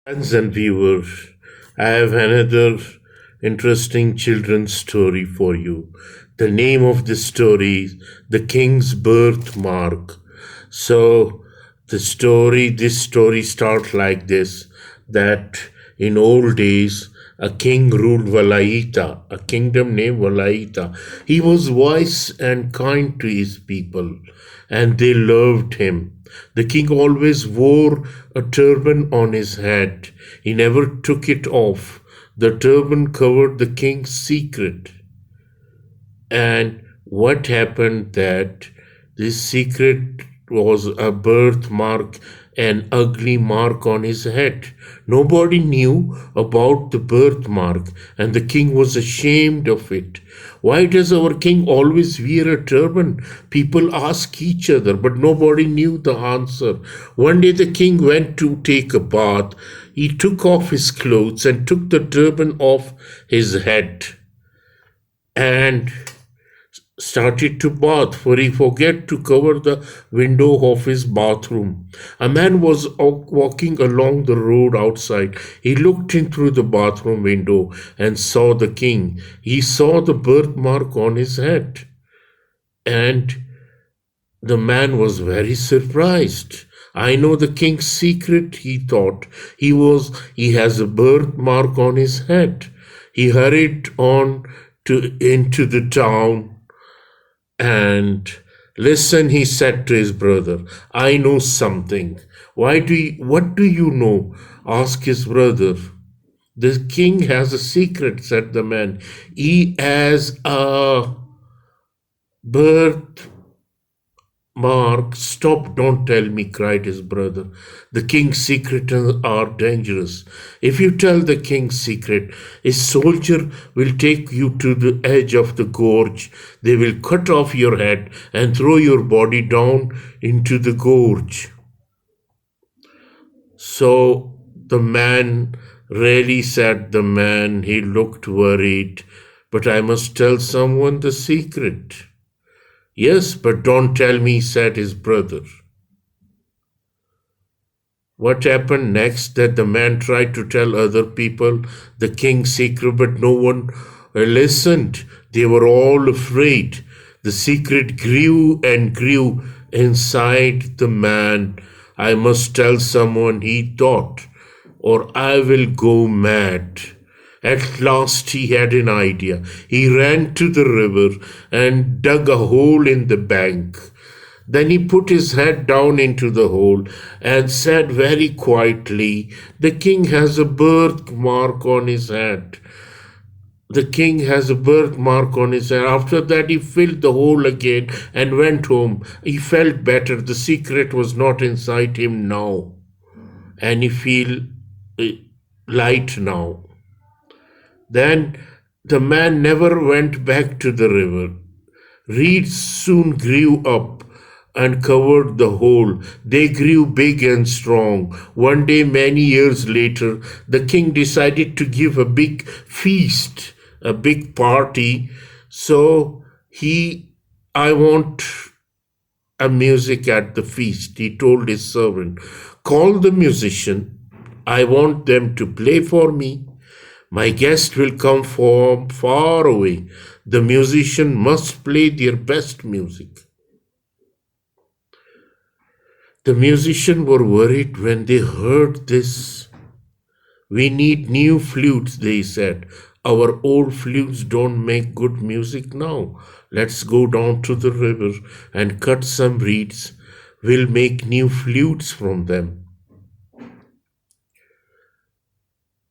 Friends and viewers, I have another interesting children's story for you. The name of this story is The King's Birthmark. So, this story starts like this, that in old days, a king ruled Valaita, a kingdom named Valaita. He was wise and kind to his people, and they loved him. The king always wore a turban on his head. He never took it off. The turban covered the king's secret. And what happened that this secret was a birthmark, an ugly mark on his head. Nobody knew about the birthmark, and the king was ashamed of it. Why does our king always wear a turban? People ask each other, but nobody knew the answer. One day the king went to take a bath. He took off his clothes and took the turban off his head and started to bath, for he forgot to cover the window of his bathroom. A man was walking along the road outside. He looked in through the bathroom window and saw the king. He saw the birthmark on his head, and the man was very surprised. I know the king's secret, he thought. He has a birthmark on his head. He hurried on into the town. And listen, he said to his brother, I know something. What do you know? Asked his brother. The king has a secret, said the man. He has a birthmark. Stop, don't tell me, cried his brother. The king's secrets are dangerous. If you tell the king's secret, a soldier will take you to the edge of the gorge. They will cut off your head and throw your body down into the gorge. So the man really said, the man, he looked worried, but I must tell someone the secret. Yes, but don't tell me, said his brother. What happened next? That the man tried to tell other people the king's secret, but no one listened. They were all afraid. The secret grew and grew inside the man. I must tell someone, he thought, or I will go mad. At last he had an idea. He ran to the river and dug a hole in the bank. Then he put his head down into the hole and said very quietly, the king has a birthmark on his head. The king has a birthmark on his head. After that, he filled the hole again and went home. He felt better. The secret was not inside him now. And he feel light now. Then the man never went back to the river. Reeds soon grew up and covered the hole. They grew big and strong. One day, many years later, the king decided to give a big feast, a big party. So I want a music at the feast. He told his servant, call the musician. I want them to play for me. My guest will come from far away. The musician must play their best music. The musicians were worried when they heard this. We need new flutes, they said. Our old flutes don't make good music now. Let's go down to the river and cut some reeds. We'll make new flutes from them.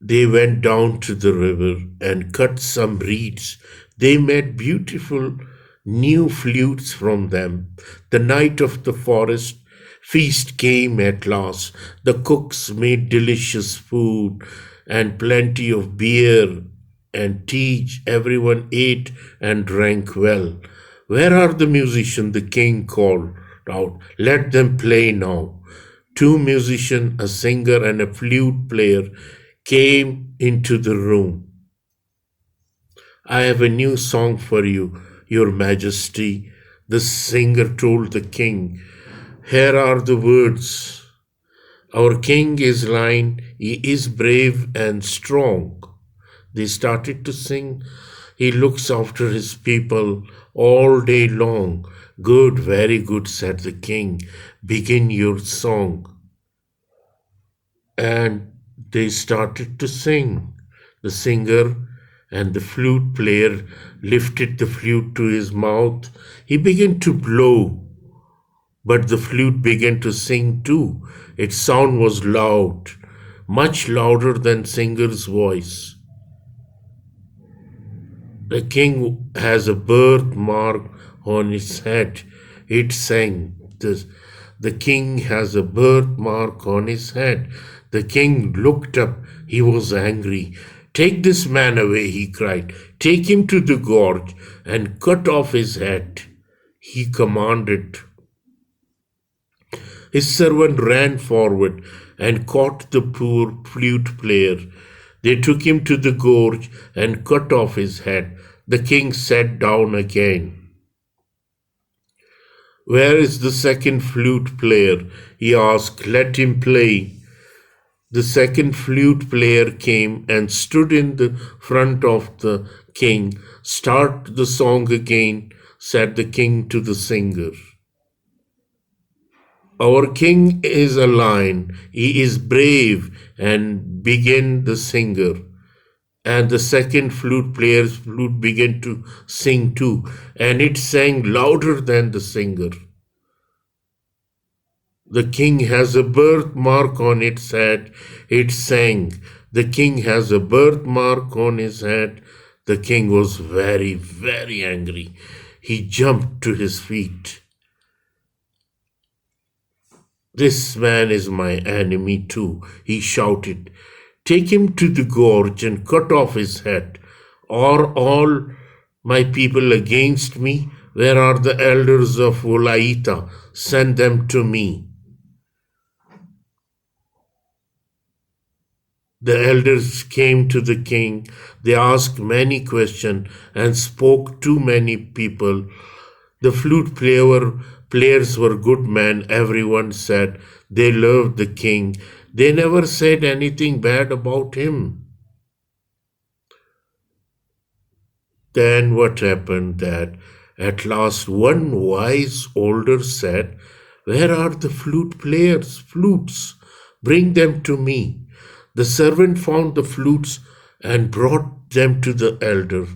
They went down to the river and cut some reeds. They made beautiful new flutes from them. The night of the forest feast came at last. The cooks made delicious food and plenty of beer and tea. Everyone ate and drank well. Where are the musicians? The king called out. Let them play now. Two musicians, a singer and a flute player, came into the room. I have a new song for you, Your Majesty, the singer told the king. Here are the words. Our king is lion, he is brave and strong. They started to sing. He looks after his people all day long. Good, very good, said the king. Begin your song. And they started to sing. The singer and the flute player lifted the flute to his mouth. He began to blow, but the flute began to sing too. Its sound was loud, much louder than singer's voice. The king has a birthmark on his head. It sang. The king has a birthmark on his head. The king looked up. He was angry. Take this man away, he cried. Take him to the gorge and cut off his head, he commanded. His servant ran forward and caught the poor flute player. They took him to the gorge and cut off his head. The king sat down again. Where is the second flute player? He asked. Let him play. The second flute player came and stood in the front of the king. Start the song again, said the king to the singer. Our king is a lion, he is brave, and began the singer. And the second flute player's flute began to sing too, and it sang louder than the singer. The king has a birthmark on its head, it sang. The king has a birthmark on his head. The king was very, very angry. He jumped to his feet. This man is my enemy too, he shouted. Take him to the gorge and cut off his head. Are all my people against me? Where are the elders of Wolaita? Send them to me. The elders came to the king. They asked many questions and spoke to many people. The flute players were good men, everyone said. They loved the king. They never said anything bad about him. Then what happened that at last one wise older said, Where are the flute players' flutes? Bring them to me. The servant found the flutes and brought them to the elder.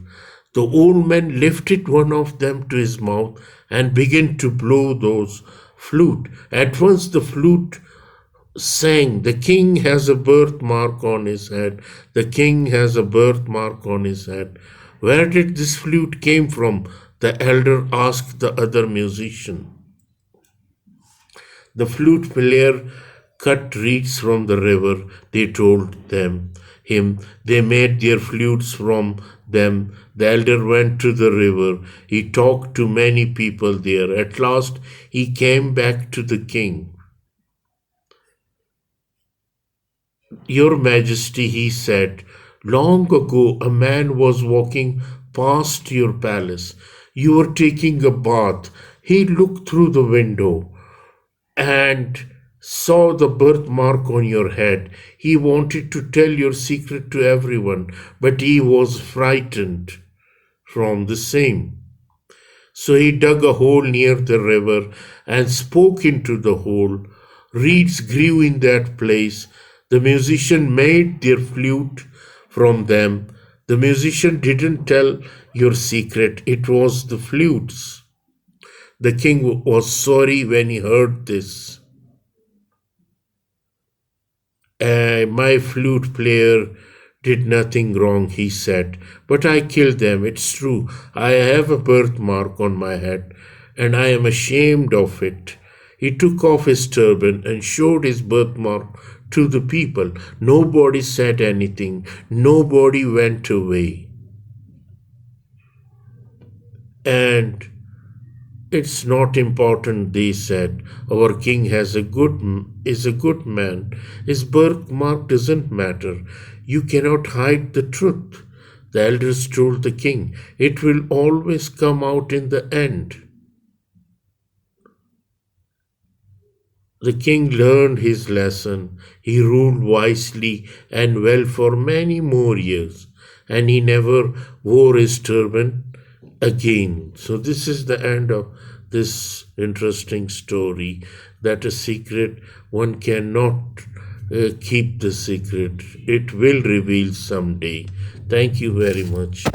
The old man lifted one of them to his mouth and began to blow those flute. At once the flute sang, The king has a birthmark on his head. The king has a birthmark on his head. Where did this flute came from? The elder asked the other musician. The flute player cut reeds from the river, they told him. They made their flutes from them. The elder went to the river. He talked to many people there. At last he came back to the king. Your Majesty, he said, long ago a man was walking past your palace. You were taking a bath. He looked through the window and saw the birthmark on your head. He wanted to tell your secret to everyone, but he was frightened from the same. So he dug a hole near the river and spoke into the hole. Reeds grew in that place. The musician made their flute from them. The musician didn't tell your secret. It was the flutes. The king was sorry when he heard this. My flute player did nothing wrong, he said, but I killed them. It's true. I have a birthmark on my head, and I am ashamed of it. He took off his turban and showed his birthmark to the people. Nobody said anything. Nobody went away. And it's not important, they said. Our king is a good man. His birthmark doesn't matter. You cannot hide the truth. The elders told the king, it will always come out in the end. The king learned his lesson. He ruled wisely and well for many more years, and he never wore his turban again. So, this is the end of this interesting story, that a secret one cannot keep the secret. It will reveal someday. Thank you very much.